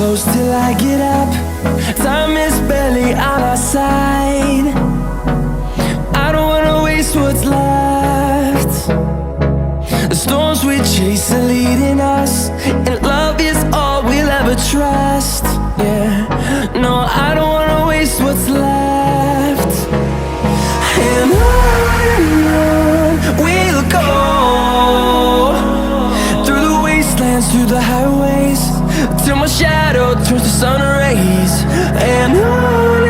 close till I get up. Time is barely on our side. I don't wanna waste what's left. The storms we chase are leading us, and love is all we'll ever trust. Yeah, no, I don't wanna waste what's left. And on we'll go, through the wastelands, through the highways, till my shadow turns to sun rays. And on